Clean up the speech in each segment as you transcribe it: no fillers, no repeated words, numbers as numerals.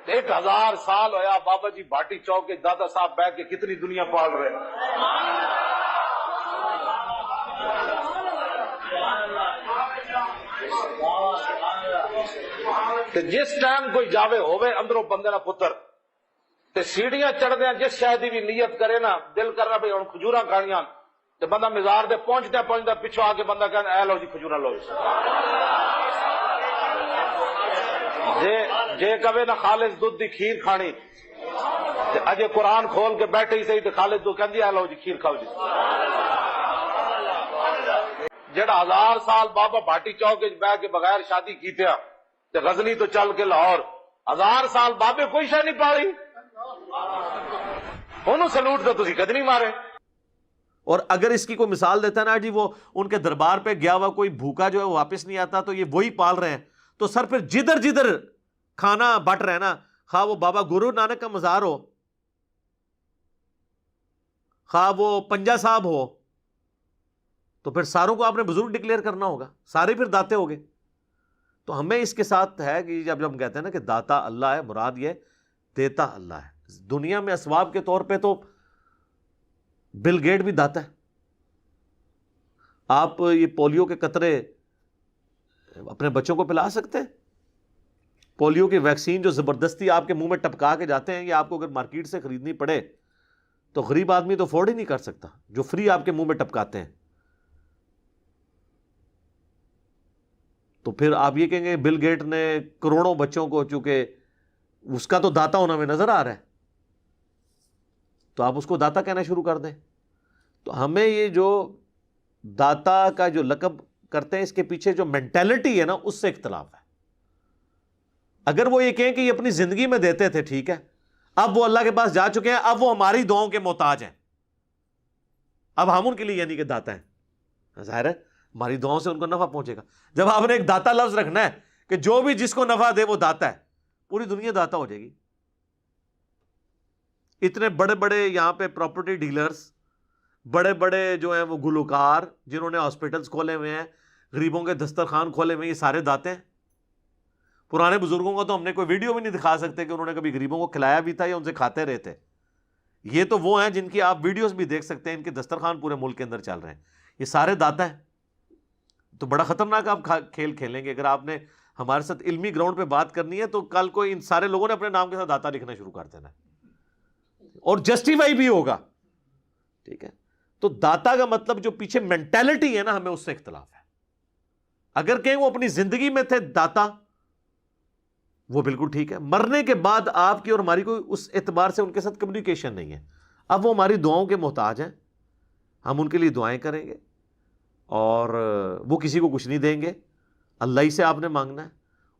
1000 سال ہویا بابا جی بھاٹی چوک کے دادا صاحب بیٹھ کے کتنی دنیا پال رہے ہیں. جس ٹائم کوئی جاوے ہوئے اندروں بندے نہ پتر تے سیڑھیاں چڑھ دیا جس شاید بھی نیت کرے نا دل کرنا بھائی ہوں کھجورا کھانیاں تے بندہ مزار دے پہنچتا پچھو آ کے بندہ کہنا اے لو جی کھجورا لو جے کبھی نہ خالص دودھ دی کھیر کھانی تے اجے قرآن کھول کے بیٹھے ہی صحیح تے خالص دودھ کہندی اے لو جی کھیر کھاؤ جی. جڑا 1000 سال بابا بھاٹی چوک وچ بیٹھ کے بغیر شادی کیتے تے غزنی تو چل کے لاہور 1000 سال بابے کوئی شے نہیں پالی انہوں سلوٹ تو تسی کدی نہیں مارے. اور اگر اس کی کوئی مثال دیتا ہے نا جی وہ ان کے دربار پہ گیا ہوا کوئی بھوکا جو ہے وہ واپس نہیں آتا تو یہ وہی پال رہے ہیں. تو سر پھر جدھر جدھر کھانا بٹ رہے نا خواہ وہ بابا گرو نانک کا مزار ہو خواہ وہ پنجا صاحب ہو تو پھر ساروں کو آپ نے بزرگ ڈکلیئر کرنا ہوگا, سارے پھر داتے ہو گئے. تو ہمیں اس کے ساتھ ہے کہ جب ہم کہتے ہیں نا کہ داتا اللہ ہے, مراد یہ دیتا اللہ ہے. دنیا میں اسباب کے طور پہ تو بل گیٹ بھی داتا ہے. آپ یہ پولیو کے قطرے اپنے بچوں کو پلا سکتے ہیں؟ پولیو کی ویکسین جو زبردستی آپ کے منہ میں ٹپکا کے جاتے ہیں, یہ آپ کو اگر مارکیٹ سے خریدنی پڑے تو غریب آدمی تو افورڈ ہی نہیں کر سکتا, جو فری آپ کے منہ میں ٹپکاتے ہیں. تو پھر آپ یہ کہیں گے بل گیٹ نے کروڑوں بچوں کو, چونکہ اس کا تو داتا ہونا میں نظر آ رہا ہے, تو آپ اس کو داتا کہنا شروع کر دیں. تو ہمیں یہ جو داتا کا جو لقب کرتے ہیں اس کے پیچھے جو مینٹیلٹی ہے نا اس سے اختلاف ہے. اگر وہ یہ کہیں کہ یہ اپنی زندگی میں دیتے تھے ٹھیک ہے, اب وہ اللہ کے پاس جا چکے ہیں, اب وہ ہماری دعاؤں کے محتاج ہیں, اب ہم ان کے لیے یعنی کہ داتا ہیں. ظاہر ہے ہماری دعاؤں سے ان کو نفع پہنچے گا. جب آپ نے ایک داتا لفظ رکھنا ہے کہ جو بھی جس کو نفع دے وہ داتا ہے, پوری دنیا داتا ہو جائے گی. اتنے بڑے بڑے یہاں پہ پراپرٹی ڈیلرز, بڑے بڑے جو ہیں وہ گلوکار جنہوں نے ہاسپٹلز کھولے ہوئے ہیں, غریبوں کے دسترخوان کھولے ہوئے ہیں, یہ سارے داتے ہیں. پرانے بزرگوں کو تو ہم نے کوئی ویڈیو بھی نہیں دکھا سکتے کہ انہوں نے کبھی غریبوں کو کھلایا بھی تھا یا ان سے کھاتے رہے تھے. یہ تو وہ ہیں جن کی آپ ویڈیوز بھی دیکھ سکتے ہیں, ان کے دسترخوان پورے ملک کے اندر چل رہے ہیں, یہ سارے داتا ہیں. تو بڑا خطرناک آپ کھیل کھیلیں گے. اگر آپ نے ہمارے ساتھ علمی گراؤنڈ پہ بات کرنی ہے تو کل کو ان سارے لوگوں نے اپنے نام کے ساتھ داتا لکھنا شروع کر دینا اور جسٹیفائی بھی ہوگا. ٹھیک ہے, تو داتا کا مطلب جو پیچھے مینٹیلٹی ہے نا ہمیں اس سے اختلاف ہے. اگر کہیں وہ اپنی زندگی میں تھے داتا وہ بالکل ٹھیک ہے, مرنے کے بعد آپ کی اور ہماری کوئی اس اعتبار سے ان کے ساتھ کمیونیکیشن نہیں ہے. اب وہ ہماری دعاؤں کے محتاج ہیں, ہم ان کے لیے دعائیں کریں گے اور وہ کسی کو کچھ نہیں دیں گے, اللہ ہی سے آپ نے مانگنا ہے.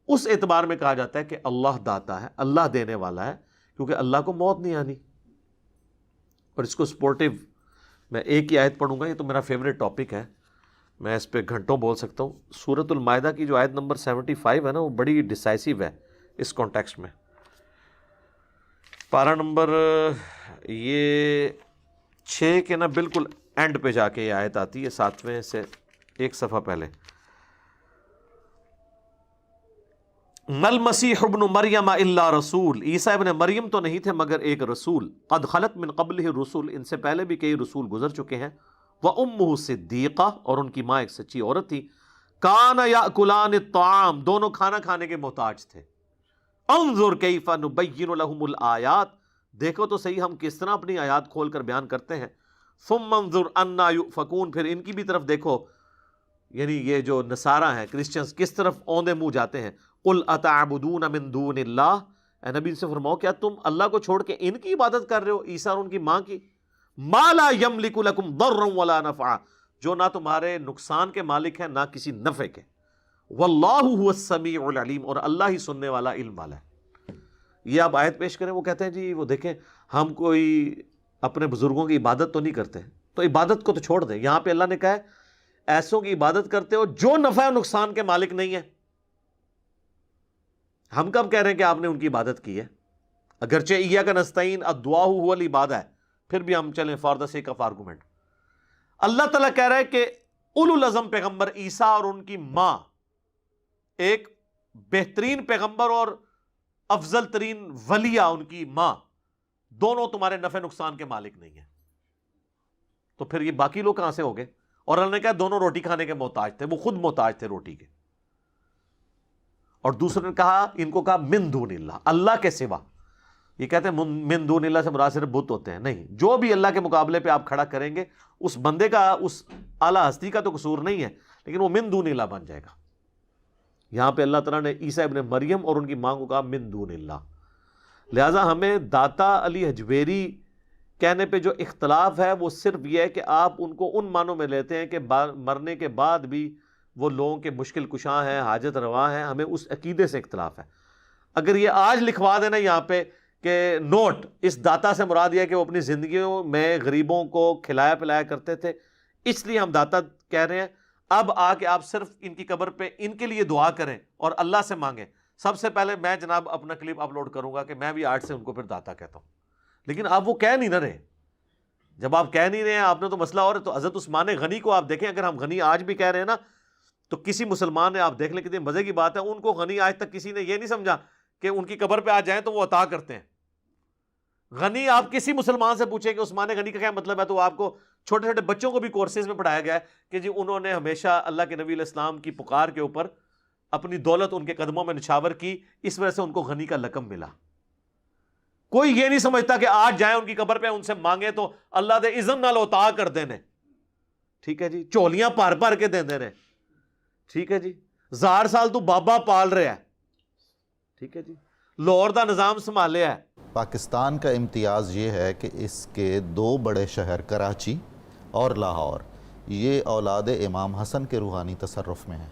اس اعتبار میں کہا جاتا ہے کہ اللہ داتا ہے, اللہ دینے والا ہے, کیونکہ اللہ کو موت نہیں آنی. اور اس کو سپورٹیو میں ایک ہی آیت پڑھوں گا, یہ تو میرا فیوریٹ ٹاپک ہے, میں اس پہ گھنٹوں بول سکتا ہوں. سورۃ المائدہ کی جو آیت نمبر 75 ہے نا وہ بڑی ڈیسائسو ہے اس کانٹیکسٹ میں. پارہ نمبر یہ 6 کے نا بالکل اینڈ پہ جا کے یہ آیت آتی ہے, 7ویں سے ایک صفحہ پہلے. مل مسیح ابن مریم الا رسول, عیسیٰ ابن مریم تو نہیں تھے مگر ایک رسول. قد خلت من قبلہ الرسل, ان سے پہلے بھی کئی رسول گزر چکے ہیں. وامہ صدیقہ, اور ان کی ماں ایک سچی عورت تھی. کانا یاکلان الطعام, دونوں کھانا کھانے کے محتاج تھے. انظر کیف نبین لہم الآیات, دیکھو تو صحیح ہم کس طرح اپنی آیات کھول کر بیان کرتے ہیں. ثم انظر انا یؤفکون, پھر ان کی بھی طرف دیکھو, یعنی یہ جو نصارہ ہیں کرسچنز کس طرف اوندے منہ جاتے ہیں. قل اتعبدون من دون اللہ, اے نبی سے فرماؤ کیا تم اللہ کو چھوڑ کے ان کی عبادت کر رہے ہو, عیسیٰ اور ان کی ماں کی. ما لا یملک لکم ضرا ولا نفعا, جو نہ تمہارے نقصان کے مالک ہیں نہ کسی نفع کے. واللہ هو السمیع العلیم, اور اللہ ہی سننے والا علم والا ہے. یہ آپ آیت پیش کریں, وہ کہتے ہیں جی وہ دیکھیں ہم کوئی اپنے بزرگوں کی عبادت تو نہیں کرتے, تو عبادت کو تو چھوڑ دیں. یہاں پہ اللہ نے کہا ہے ایسوں کی عبادت کرتے ہو جو نفع و نقصان کے مالک نہیں ہے. ہم کب کہہ رہے ہیں کہ آپ نے ان کی عبادت کی ہے؟ اگرچہ ایاک نستعین الدعاء هو العبادہ ہے, پھر بھی ہم چلیں for the sake of argument. اللہ تعالیٰ کہہ رہا ہے کہ اولو العزم پیغمبر عیسیٰ اور ان کی ماں ایک بہترین پیغمبر اور افضل ترین ولیہ ان کی ماں، دونوں تمہارے نفع نقصان کے مالک نہیں ہیں، تو پھر یہ باقی لوگ کہاں سے ہو گئے؟ اور اللہ نے کہا دونوں روٹی کھانے کے محتاج تھے، وہ خود محتاج تھے روٹی کے. اور دوسرے نے کہا، ان کو کہا من دون اللہ، اللہ کے سوا. یہ کہتے ہیں من دون اللہ سے مراد صرف بت ہوتے ہیں، نہیں، جو بھی اللہ کے مقابلے پہ آپ کھڑا کریں گے اس بندے کا، اس اعلیٰ ہستی کا تو قصور نہیں ہے، لیکن وہ من دون اللہ بن جائے گا. یہاں پہ اللہ تعالیٰ نے عیسیٰ ابن مریم اور ان کی ماں کو کہا من دون اللہ. لہٰذا ہمیں داتا علی حجویری کہنے پہ جو اختلاف ہے وہ صرف یہ ہے کہ آپ ان کو ان معنوں میں لیتے ہیں کہ مرنے کے بعد بھی وہ لوگوں کے مشکل کشاں ہیں، حاجت رواں ہیں. ہمیں اس عقیدے سے اختلاف ہے. اگر یہ آج لکھوا دینا یہاں پہ کہ نوٹ، اس داتا سے مراد یہ ہے کہ وہ اپنی زندگیوں میں غریبوں کو کھلایا پلایا کرتے تھے، اس لیے ہم داتا کہہ رہے ہیں، اب آ کے آپ صرف ان کی قبر پہ ان کے لیے دعا کریں اور اللہ سے مانگیں. سب سے پہلے میں جناب اپنا کلپ اپلوڈ کروں گا کہ میں بھی آج سے ان کو پھر داتا کہتا ہوں. لیکن آپ وہ کہہ نہیں نہ رہے. جب آپ کہہ نہیں رہے ہیں، آپ نے تو مسئلہ اور ہے. تو حضرت عثمان غنی کو آپ دیکھیں، اگر ہم غنی آج بھی کہہ رہے ہیں نا، تو کسی مسلمان نے، آپ دیکھ لیں کتنی مزے کی بات ہے، ان کو غنی آج تک کسی نے یہ نہیں سمجھا کہ ان کی قبر پہ آ جائیں تو وہ عطا کرتے ہیں. غنی آپ کسی مسلمان سے پوچھیں کہ عثمان غنی کا کیا مطلب ہے، تو آپ کو چھوٹے چھوٹے بچوں کو بھی کورسز میں پڑھایا گیا ہے کہ جی انہوں نے ہمیشہ اللہ کے نبی علیہ السلام کی پکار کے اوپر اپنی دولت ان کے قدموں میں نچھاور کی، اس وجہ سے ان کو غنی کا لقب ملا. کوئی یہ نہیں سمجھتا کہ آج جائیں ان کی قبر پہ ان سے مانگے تو اللہ دے اذن نال عطا کر دینے. ٹھیک ہے جی، چولیاں پار پار کے دے دینے. ٹھیک ہے جی، 1000 سال تو بابا پال رہا ہے. ٹھیک ہے جی، لاہور دا نظام سنبھالیا ہے. پاکستان کا امتیاز یہ ہے کہ اس کے 2 بڑے شہر کراچی اور لاہور یہ اولاد امام حسن کے روحانی تصرف میں ہیں.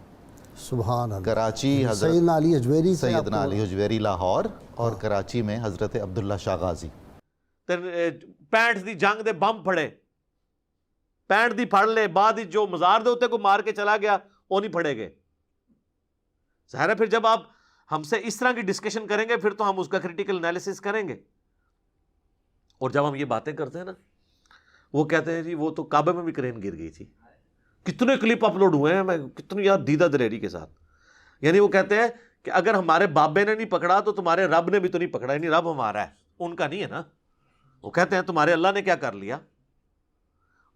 سبحان اللہ. کراچی حضرت سیدنا علی حجویری لاہور، اور کراچی میں حضرت عبداللہ شاہ غازی. 65 دی جنگ دے بم پھڑے، 65 دی پھڑ لے، بعد جو مزار دے ہوتے کو مار کے چلا گیا وہ نہیں پھڑے گئے. ظاہر ہے پھر جب آپ ہم سے اس طرح کی ڈسکشن کریں گے پھر تو ہم اس کا کریٹیکل انالیسس کریں گے. اور جب ہم یہ باتیں کرتے ہیں نا، وہ کہتے ہیں جی وہ تو کعبے میں بھی کرین گر گئی تھی. کتنے کلپ اپلوڈ ہوئے ہیں، میں کتنی یاد دیدہ دلیری کے ساتھ. یعنی وہ کہتے ہیں کہ اگر ہمارے بابے نے نہیں پکڑا تو تمہارے رب نے بھی تو نہیں پکڑا. یعنی رب ہمارا ہے، ان کا نہیں ہے نا. وہ کہتے ہیں تمہارے اللہ نے کیا کر لیا؟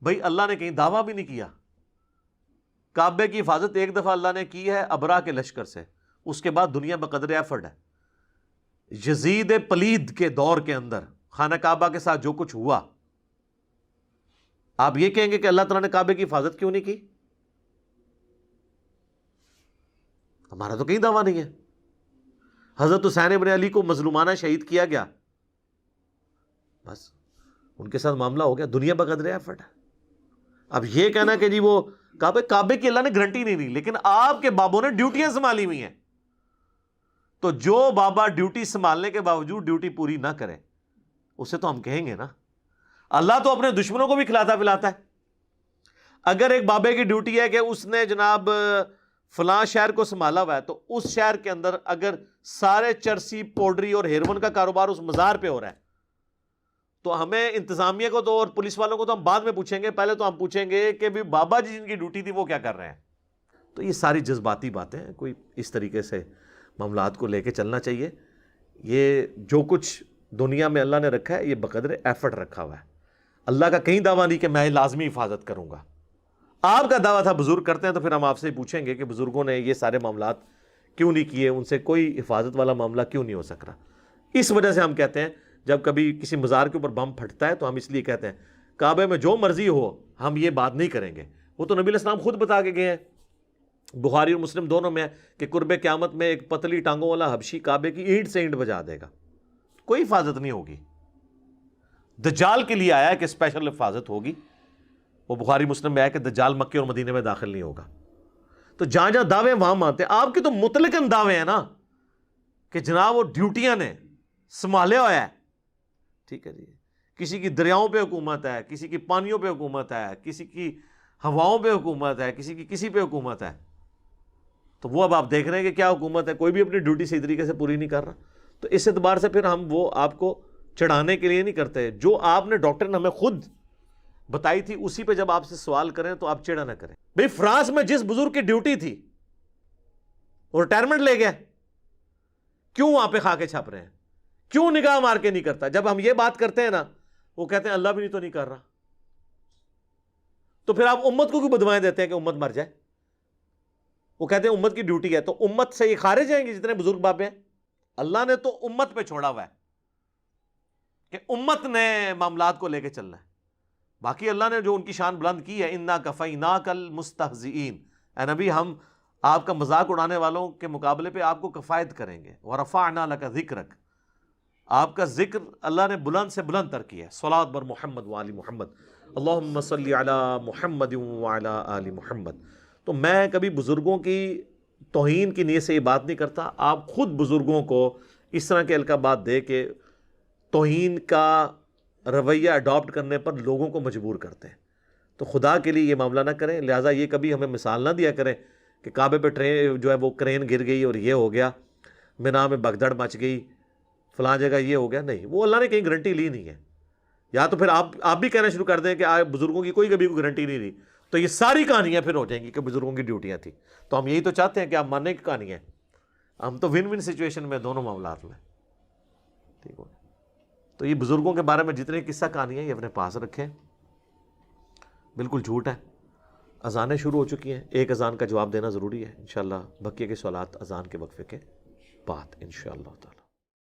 بھائی اللہ نے کہیں دعویٰ بھی نہیں کیا. کعبے کی حفاظت ایک دفعہ اللہ نے کی ہے ابرا کے لشکر سے، اس کے بعد دنیا بقدر ایفرٹ ہے. یزید پلید کے دور کے اندر خانہ کعبہ کے ساتھ جو کچھ ہوا، آپ یہ کہیں گے کہ اللہ تعالیٰ نے کعبے کی حفاظت کیوں نہیں کی؟ ہمارا تو کہیں دعویٰ نہیں ہے. حضرت حسین ابن علی کو مظلومانہ شہید کیا گیا، بس ان کے ساتھ معاملہ ہو گیا، دنیا بقدر ایفرٹ ہے. اب یہ کہنا کہ جی وہ کعبے کی اللہ نے گارنٹی نہیں دی، لیکن آپ کے بابوں نے ڈیوٹیاں سنبھالی ہوئی ہیں. تو جو بابا ڈیوٹی سنبھالنے کے باوجود ڈیوٹی پوری نہ کرے اسے تو ہم کہیں گے نا. اللہ تو اپنے دشمنوں کو بھی کھلاتا پلاتا ہے. اگر ایک بابے کی ڈیوٹی ہے کہ اس نے جناب فلاں شہر کو سنبھالا ہوا ہے، تو اس شہر کے اندر اگر سارے چرسی، پاؤڈری اور ہیروئن کا کاروبار اس مزار پہ ہو رہا ہے، تو ہمیں انتظامیہ کو تو اور پولیس والوں کو تو ہم بعد میں پوچھیں گے، پہلے تو ہم پوچھیں گے کہ بھی بابا جی جن کی ڈیوٹی تھی وہ کیا کر رہے ہیں. تو یہ ساری جذباتی باتیں ہیں، کوئی اس طریقے سے معاملات کو لے کے چلنا چاہیے. یہ جو کچھ دنیا میں اللہ نے رکھا ہے یہ بقدر ایفرٹ رکھا ہوا ہے. اللہ کا کہیں دعویٰ نہیں کہ میں لازمی حفاظت کروں گا. آپ کا دعویٰ تھا بزرگ کرتے ہیں، تو پھر ہم آپ سے پوچھیں گے کہ بزرگوں نے یہ سارے معاملات کیوں نہیں کیے، ان سے کوئی حفاظت والا معاملہ کیوں نہیں ہو سک رہا. اس وجہ سے ہم کہتے ہیں جب کبھی کسی مزار کے اوپر بم پھٹتا ہے تو ہم اس لیے کہتے ہیں کعبے میں جو مرضی ہو ہم یہ بات نہیں کریں گے. وہ تو نبی علیہ السلام خود بتا کے گئے ہیں، بخاری اور مسلم دونوں میں ہے کہ قرب قیامت میں ایک پتلی ٹانگوں والا حبشی کعبے کی اینٹ سے اینٹ بجا دے گا، کوئی حفاظت نہیں ہوگی. دجال کے لیے آیا ہے کہ اسپیشل حفاظت ہوگی، وہ بخاری مسلم میں آیا کہ دجال مکے اور مدینے میں داخل نہیں ہوگا. تو جہاں جہاں دعوے وہاں مانتے ہیں. آپ کے تو مطلقاً دعوے ہیں نا کہ جناب وہ ڈیوٹیاں نے سنبھالے ہوا ہے. ٹھیک ہے جی، کسی کی دریاؤں پہ حکومت ہے، کسی کی پانیوں پہ حکومت ہے، کسی کی ہواؤں پہ حکومت ہے، کسی کی کسی پہ حکومت ہے. تو وہ اب آپ دیکھ رہے ہیں کہ کیا حکومت ہے، کوئی بھی اپنی ڈیوٹی صحیح طریقے سے پوری نہیں کر رہا. تو اس اعتبار سے پھر ہم وہ آپ کو چڑھانے کے لیے نہیں کرتے. جو آپ نے ڈاکٹر ہمیں خود بتائی تھی اسی پہ جب آپ سے سوال کریں تو آپ چڑھا نہ کریں. بھئی فرانس میں جس بزرگ کی ڈیوٹی تھی وہ ریٹائرمنٹ لے گیا، کیوں وہاں پہ خاکے چھاپ رہے ہیں؟ کیوں نگاہ مار کے نہیں کرتا؟ جب ہم یہ بات کرتے ہیں نا، وہ کہتے ہیں اللہ بھی نہیں کر رہا. تو پھر آپ امت کو کیوں بدوائیں دیتے ہیں کہ امت مر جائے؟ وہ کہتے ہیں امت کی ڈیوٹی ہے. تو امت سے یہ خارج جائیں گے جتنے بزرگ بابے ہیں؟ اللہ نے تو امت پہ چھوڑا ہوا ہے کہ امت نے معاملات کو لے کے چلنا ہے. باقی اللہ نے جو ان کی شان بلند کی ہے، اِنَّا كَفَيْنَاكَ الْمُسْتَهْزِئِينَ، اے نبی ہم آپ کا مذاق اڑانے والوں کے مقابلے پہ آپ کو کفایت کریں گے. وَرَفَعْنَا لَكَ ذِكْرَكَ، آپ کا ذکر اللہ نے بلند سے بلند تر کیا ہے. صلاۃ بر محمد وآل محمد، اللہم صلی علی محمد وعلی آل محمد. تو میں کبھی بزرگوں کی توہین کی نیت سے یہ بات نہیں کرتا. آپ خود بزرگوں کو اس طرح کے القابات دے کے توہین کا رویہ اڈاپٹ کرنے پر لوگوں کو مجبور کرتے ہیں. تو خدا کے لیے یہ معاملہ نہ کریں. لہٰذا یہ کبھی ہمیں مثال نہ دیا کریں کہ کعبے پہ ٹرین جو ہے وہ کرین گر گئی اور یہ ہو گیا، مینا میں بھگدڑ مچ گئی، فلاں جگہ یہ ہو گیا. نہیں، وہ اللہ نے کہیں گارنٹی لی نہیں ہے. یا تو پھر آپ بھی کہنا شروع کر دیں کہ بزرگوں کی کوئی کبھی کوئی گارنٹی نہیں لی، تو یہ ساری کہانیاں پھر ہو جائیں گی کہ بزرگوں کی ڈیوٹیاں تھیں. تو ہم یہی تو چاہتے ہیں کہ آپ ماننے کی کہانی ہے. ہم تو ون ون سچویشن میں دونوں معاملات میں. ٹھیک ہو؟ تو یہ بزرگوں کے بارے میں جتنے قصہ کہانیاں یہ اپنے پاس رکھیں، بالکل جھوٹ ہے. اذانیں شروع ہو چکی ہیں، ایک اذان کا جواب دینا ضروری ہے. انشاءاللہ بقیہ کے سوالات اذان کے وقفے کے بعد انشاءاللہ تعالی.